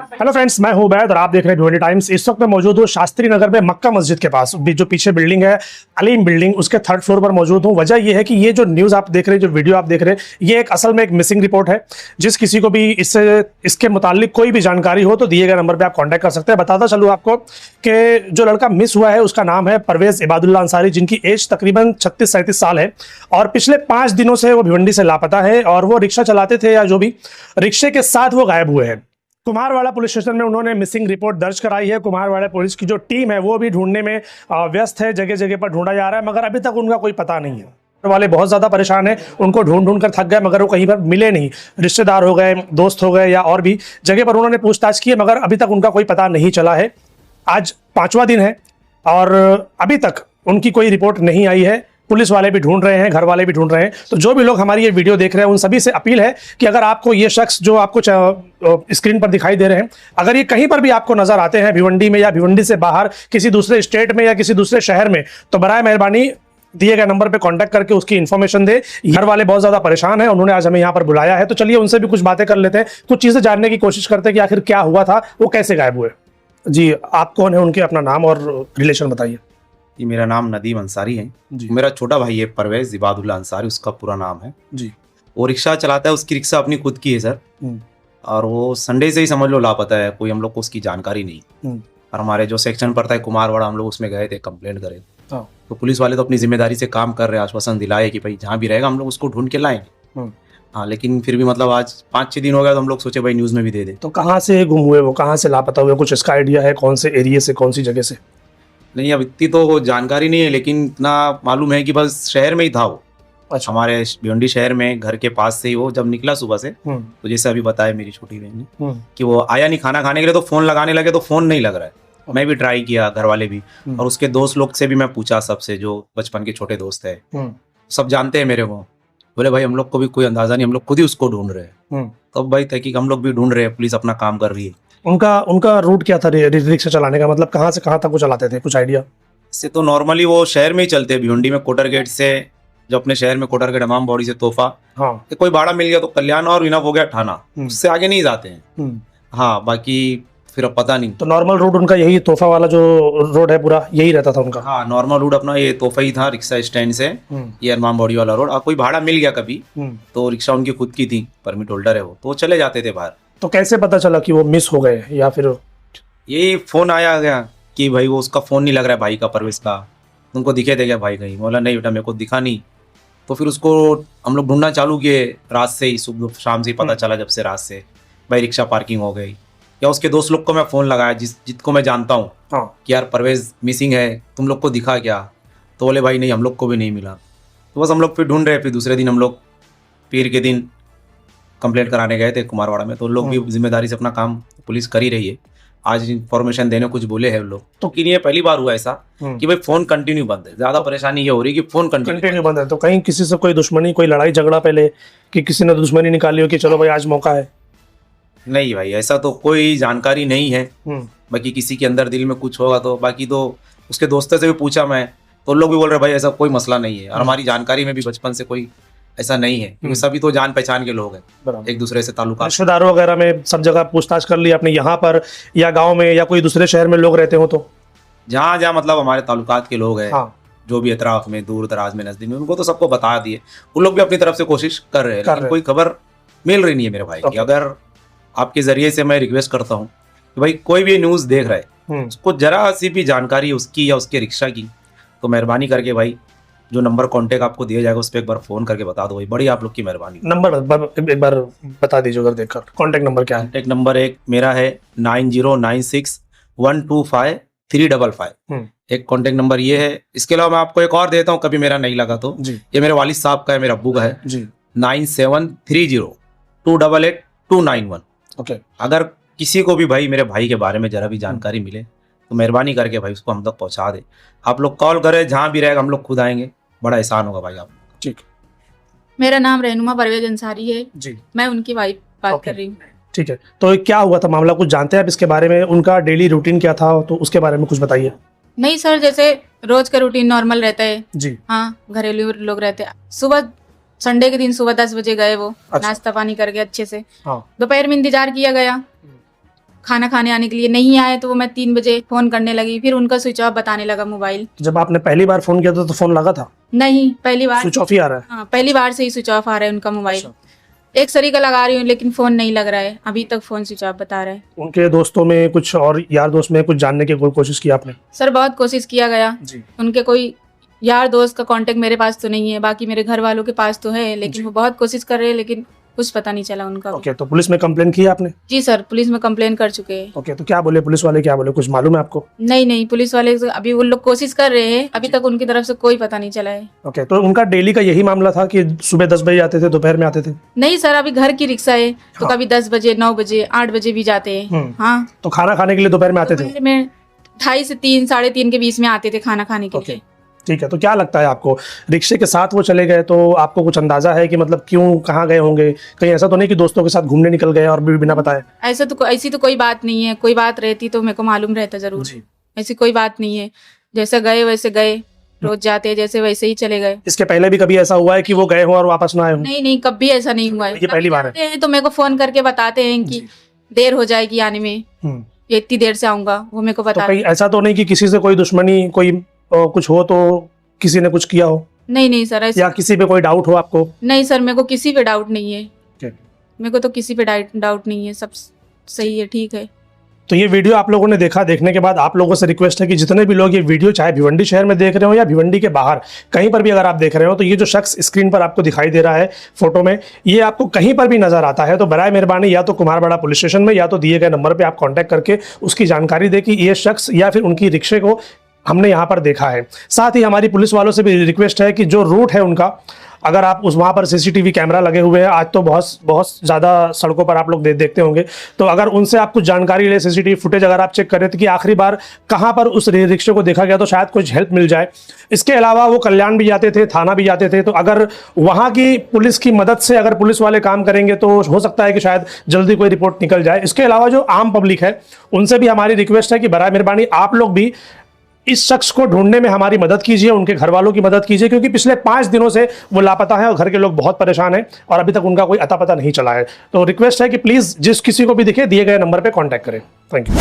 Hello friends, मैं हूं उबैद और आप देख रहे हैं भिवंडी टाइम्स। इस वक्त मैं मौजूद हूं शास्त्री नगर में मक्का मस्जिद के पास। जो पीछे बिल्डिंग है अलीम बिल्डिंग, उसके थर्ड फ्लोर पर मौजूद हूं। वजह यह है कि ये जो न्यूज़ आप देख रहे हैं, जो वीडियो आप देख रहे हैं, ये एक असल में एक मिसिंग रिपोर्ट है। जिस किसी को भी इसके मुतालिक कोई भी जानकारी हो तो दिए गए नंबर पर आप कॉन्टैक्ट कर सकते हैं। बताता चलूँ आपको कि जो लड़का मिस हुआ है उसका नाम है परवेज इबादुल्ला अंसारी, जिनकी एज तकरीबन 36-37 साल है और पिछले 5 दिनों से वो भिवंडी से लापता है। और वो रिक्शा चलाते थे या जो भी, रिक्शे के साथ वो गायब हुए हैं। कुम्हारवाड़ा पुलिस स्टेशन में उन्होंने मिसिंग रिपोर्ट दर्ज कराई है। कुम्हारवाड़ा पुलिस की जो टीम है वो भी ढूंढने में व्यस्त है। जगह जगह पर ढूंढा जा रहा है मगर अभी तक उनका कोई पता नहीं है। वाले बहुत ज्यादा परेशान है, उनको ढूंढ ढूंढ कर थक गए मगर वो कहीं पर मिले नहीं। रिश्तेदार हो गए, दोस्त हो गए या और भी जगह पर उन्होंने पूछताछ की है मगर अभी तक उनका कोई पता नहीं चला है। आज 5वां दिन है और अभी तक उनकी कोई रिपोर्ट नहीं आई है। पुलिस वाले भी ढूंढ रहे हैं, घर वाले भी ढूंढ रहे हैं। तो जो भी लोग हमारी ये वीडियो देख रहे हैं उन सभी से अपील है कि अगर आपको ये शख्स जो आपको स्क्रीन पर दिखाई दे रहे हैं, अगर ये कहीं पर भी आपको नजर आते हैं भिवंडी में या भिवंडी से बाहर किसी दूसरे स्टेट में या किसी दूसरे शहर में, तो बराए मेहरबानी दिए गए नंबर पे कांटेक्ट करके उसकी इन्फॉर्मेशन दे। घर वाले बहुत ज्यादा परेशान हैं, उन्होंने आज हमें यहाँ पर बुलाया है। तो चलिए उनसे भी कुछ बातें कर लेते हैं, कुछ चीजें जानने की कोशिश करते हैं कि आखिर क्या हुआ था, वो कैसे गायब हुए। जी, आप कौन है, उनके अपना नाम और रिलेशन बताइए। जी, मेरा नाम नदीम अंसारी है जी। मेरा छोटा भाई है परवेज इबादुल्ला अंसारी, उसका पूरा नाम है जी। वो रिक्शा चलाता है, उसकी रिक्शा अपनी खुद की है सर। और वो संडे से ही समझ लो लापता है, कोई हम लोग को उसकी जानकारी नहीं। और हमारे जो सेक्शन पड़ता है कुमारवाड़ा, हम लोग उसमें गए थे, कंप्लेंट करे। तो पुलिस वाले तो अपनी जिम्मेदारी से काम कर रहे हैं, आश्वासन दिलाए कि भाई जहाँ भी रहेगा हम लोग उसको ढूंढ के लाएंगे। हाँ, लेकिन फिर भी मतलब आज 5-6 दिन हो गया तो हम लोग सोचे भाई न्यूज़ में भी दे दे। तो कहाँ से गुम हुए, वो कहाँ से लापता हुए, कुछ इसका आइडिया है? कौन से एरिया से, कौन सी जगह से? नहीं, अब इतनी तो जानकारी नहीं है, लेकिन इतना मालूम है कि बस शहर में ही था वो। अच्छा। हमारे भिवंडी शहर में घर के पास से ही वो जब निकला सुबह से, तो जैसे अभी बताया मेरी छोटी बहन ने कि वो आया नहीं खाना खाने के लिए, तो फोन लगाने लगे तो फोन नहीं लग रहा है। मैं भी ट्राई किया, घर वाले भी, और उसके दोस्त लोग से भी मैं पूछा, सबसे जो बचपन के छोटे दोस्त है, सब जानते हैं मेरे को। बोले भाई हम लोग को भी कोई अंदाजा नहीं, हम लोग खुद ही उसको ढूंढ रहे हैं। तो भाई तहकीक हम लोग भी ढूंढ रहे हैं, पुलिस अपना काम कर रही है। उनका रूट क्या था रिक्शा चलाने का? मतलब कहाँ से कहाँ तक वो चलाते थे, कुछ आइडिया? इससे तो नॉर्मली वो शहर में ही चलते हैं, भिवंडी में कोटर गेट से, जो अपने शहर में कोटर गेट इमाम बाड़ी से तोहफा, हाँ, कोई भाड़ा मिल गया तो कल्याण और विनप हो गया ठाना, उससे आगे नहीं जाते हैं। हाँ, बाकी फिर अब पता नहीं। तो नॉर्मल रूट उनका यही तोहफा वाला जो रोड है पूरा यही रहता था उनका? हाँ, नॉर्मल रूट अपना ये तोहफा ही था, रिक्शा स्टैंड से ये इमाम बाड़ी वाला रोड। और कोई भाड़ा मिल गया कभी तो रिक्शा उनकी खुद की थी, परमिट होल्डर है वो, तो चले जाते थे बाहर। तो कैसे पता चला कि वो मिस हो गए? या फिर ये फोन आया गया कि भाई वो उसका फोन नहीं लग रहा है भाई का, परवेश का, तुमको दिखे थे क्या भाई कहीं? बोला नहीं बेटा मेरे को दिखा नहीं। तो फिर उसको हम लोग ढूंढना चालू किए, रात से ही, सुबह शाम से ही पता चला, जब से रात से भाई रिक्शा पार्किंग हो गई। या उसके दोस्त लोग को मैं फ़ोन लगाया जिसको मैं जानता हूँ, हाँ, कि यार परवेज मिसिंग है, तुम लोग को दिखा क्या? तो बोले भाई नहीं, हम लोग को भी नहीं मिला। तो बस हम लोग फिर ढूंढ रहे। फिर दूसरे दिन हम लोग पीर के दिन कंप्लेंट कराने गए थे कुमारवाड़ा में, तो लोग भी जिम्मेदारी से अपना काम पुलिस कर ही रही है। आज इन्फॉर्मेशन देने कुछ बोले हैं लोग, तो कि ये पहली बार हुआ ऐसा कि भाई फोन कंटिन्यू बंद है। ज्यादा परेशानी ये हो रही है कि फोन कंटिन्यू बंद है। तो कहीं किसी से कोई दुश्मनी, कोई लड़ाई झगड़ा पहले, कि किसी ने दुश्मनी निकाली हो कि चलो भाई आज मौका है? नहीं भाई, ऐसा तो कोई जानकारी नहीं है। बाकी किसी के अंदर दिल में कुछ होगा तो, बाकी तो उसके दोस्तों से भी पूछा मैं, तो लोग भी बोल रहे भाई ऐसा कोई मसला नहीं है। और हमारी जानकारी में भी बचपन से कोई ऐसा नहीं है, क्योंकि सभी तो जान पहचान के लोग हैं, एक दूसरे से ताल्लुका। रिश्तेदारों वगैरह में सब जगह पूछताछ कर ली आपने, यहाँ पर या गांव में या कोई दूसरे शहर में लोग रहते हो तो? जहाँ जहाँ मतलब हमारे ताल्लुकात के लोग हैं, हाँ, जो भी अतराफ में, दूर दराज में, नजदीक में, उनको तो सबको बता दिए। वो लोग भी अपनी तरफ से कोशिश कर रहे हैं, लेकिन कोई खबर मिल रही नहीं है मेरे भाई की। अगर आपके जरिए से मैं रिक्वेस्ट करता हूँ कि भाई कोई भी न्यूज़ देख रहा है, उसको जरा सी भी जानकारी उसकी या उसके रिक्शा की, तो मेहरबानी करके भाई जो नंबर कांटेक्ट आपको दिया जाएगा उस पर एक बार फोन करके बता दो भाई, बड़ी आप लोग की मेहरबानी। नंबर एक बार बता दीजिए उधर देखकर। कांटेक्ट नंबर क्या है? कांटेक्ट नंबर एक मेरा है 9096125355। एक कांटेक्ट नंबर ये है। इसके अलावा मैं आपको एक और देता हूँ, कभी मेरा नहीं लगा तो जी। ये मेरे वालिद साहब का है, मेरे अब्बू का है जी, 9730288291। ओके, अगर किसी को भी भाई मेरे भाई के बारे में जरा भी जानकारी मिले तो मेहरबानी करके भाई उसको हम तक पहुंचा दे। आप लोग कॉल करें, जहाँ भी रहेगा हम लोग खुद आएंगे, बड़ा एहसान होगा भाई आप। ठीक। मेरा नाम रहनुमा परवेज अंसारी है जी, मैं उनकी वाइफ बात कर रही हूँ। ठीक है, तो क्या हुआ था मामला, कुछ जानते हैं आप इसके बारे में? उनका डेली रूटीन क्या था, तो उसके बारे में कुछ बताइए। नहीं सर, जैसे रोज का रूटीन नॉर्मल रहता है जी। हाँ, घरेलू लोग रहते हैं। सुबह संडे के दिन सुबह 10 बजे गए वो, अच्छा, नाश्ता पानी करके अच्छे से। हाँ। दोपहर में इंतजार किया गया, खाना खाने आने के लिए नहीं आए तो वो मैं 3 बजे फोन करने लगी, फिर उनका स्विच ऑफ बताने लगा मोबाइल। जब आपने पहली बार फोन किया था तो फोन लगा था? नहीं, पहली बार स्विच ऑफ ही आ रहा है? हाँ, पहली बार से ही स्विच ऑफ आ रहा है उनका मोबाइल। अच्छा। एक सरी का लगा रही हूँ लेकिन फोन नहीं लग रहा है, अभी तक फोन स्विच ऑफ बता रहा है। उनके दोस्तों में कुछ और यार दोस्त में कुछ जानने की कोई कोशिश की आपने? सर बहुत कोशिश किया गया जी। उनके कोई यार दोस्त का कांटेक्ट मेरे पास तो नहीं है, बाकी मेरे घर वालों के पास तो है, लेकिन वो बहुत कोशिश कर रहे हैं लेकिन कुछ पता नहीं चला उनका। ओके, तो पुलिस में कंप्लेन की आपने? जी सर, पुलिस में कंप्लेन कर चुके हैं। ओके, तो क्या बोले पुलिस वाले, क्या बोले, कुछ मालूम है आपको? नहीं, पुलिस वाले अभी वो लोग कोशिश कर रहे हैं, अभी तक उनकी तरफ से कोई पता नहीं चला है। ओके, तो उनका डेली का यही मामला था कि सुबह 10 बजे आते थे, दोपहर में आते थे? नहीं सर, अभी घर की रिक्शा है तो हाँ। कभी 10 बजे, 9 बजे, 8 बजे भी जाते हैं। हाँ, तो खाना खाने के लिए दोपहर में आते थे? दोपहर में 2:30 से 3, 3:30 के बीच में आते थे खाना खाने के लिए। ठीक है, तो क्या लगता है आपको, रिक्शे के साथ वो चले गए तो आपको कुछ अंदाजा है कि मतलब क्यों, कहाँ गए होंगे? कहीं ऐसा तो नहीं कि दोस्तों के साथ घूमने निकल गए और भी बिना बताए? ऐसी तो कोई बात नहीं है, कोई बात रहती तो मेरे को मालूम रहता जरूर। ऐसी कोई बात नहीं है, जैसे गए वैसे गए, रोज जाते जैसे वैसे ही चले गए। इसके पहले भी कभी ऐसा हुआ है कि वो गए हों और वापस ना आए हों? नहीं, कभी ऐसा नहीं हुआ है। ये पहली बार है? तो मेरे को फोन करके बताते हैं कि देर हो जाएगी आने में, ये इतनी देर से आऊंगा, वो मेरे को तो बता। कहीं ऐसा तो नहीं कि किसी से कोई दुश्मनी, कोई कुछ हो तो किसी ने कुछ किया हो? नहीं सर, ऐसा या किसी पे कोई डाउट हो आपको? नहीं सर, मेरे को किसी पे डाउट नहीं है। ठीक। मेरे को तो किसी पे डाउट नहीं है, सब सही है, ठीक है। तो ये वीडियो आप लोगों ने देखा, देखने के बाद आप लोगों से रिक्वेस्ट है कि जितने भी लोग ये वीडियो चाहे भिवंडी शहर में देख रहे हो या भिवंडी के बाहर कहीं पर भी अगर आप देख रहे हो, तो ये जो शख्स स्क्रीन पर आपको दिखाई दे रहा है फोटो में, ये आपको कहीं पर भी नजर आता है तो बराए मेहरबानी या तो कुमारवाड़ा पुलिस स्टेशन में या तो दिए गए नंबर पर आप कॉन्टैक्ट करके उसकी जानकारी दे कि ये शख्स या फिर उनकी रिक्शे को हमने यहाँ पर देखा है। साथ ही हमारी पुलिस वालों से भी रिक्वेस्ट है कि जो रूट है उनका, अगर आप उस वहाँ पर सीसीटीवी कैमरा लगे हुए हैं, आज तो बहुत ज़्यादा सड़कों पर आप लोग देखते होंगे, तो अगर उनसे आप कुछ जानकारी ले, सीसीटीवी फुटेज अगर आप चेक करें तो कि आखिरी बार कहाँ पर उस रिक्शे को देखा गया, तो शायद कुछ हेल्प मिल जाए। इसके अलावा वो कल्याण भी जाते थे, थाना भी जाते थे, तो अगर वहाँ की पुलिस की मदद से अगर पुलिस वाले काम करेंगे तो हो सकता है कि शायद जल्दी कोई रिपोर्ट निकल जाए। इसके अलावा जो आम पब्लिक है उनसे भी हमारी रिक्वेस्ट है कि बराए मेहरबानी आप लोग भी इस शख्स को ढूंढने में हमारी मदद कीजिए, उनके घर वालों की मदद कीजिए, क्योंकि पिछले 5 दिनों से वो लापता है और घर के लोग बहुत परेशान हैं और अभी तक उनका कोई अता पता नहीं चला है। तो रिक्वेस्ट है कि प्लीज़ जिस किसी को भी दिखे दिए गए नंबर पे कांटेक्ट करें। Thank you.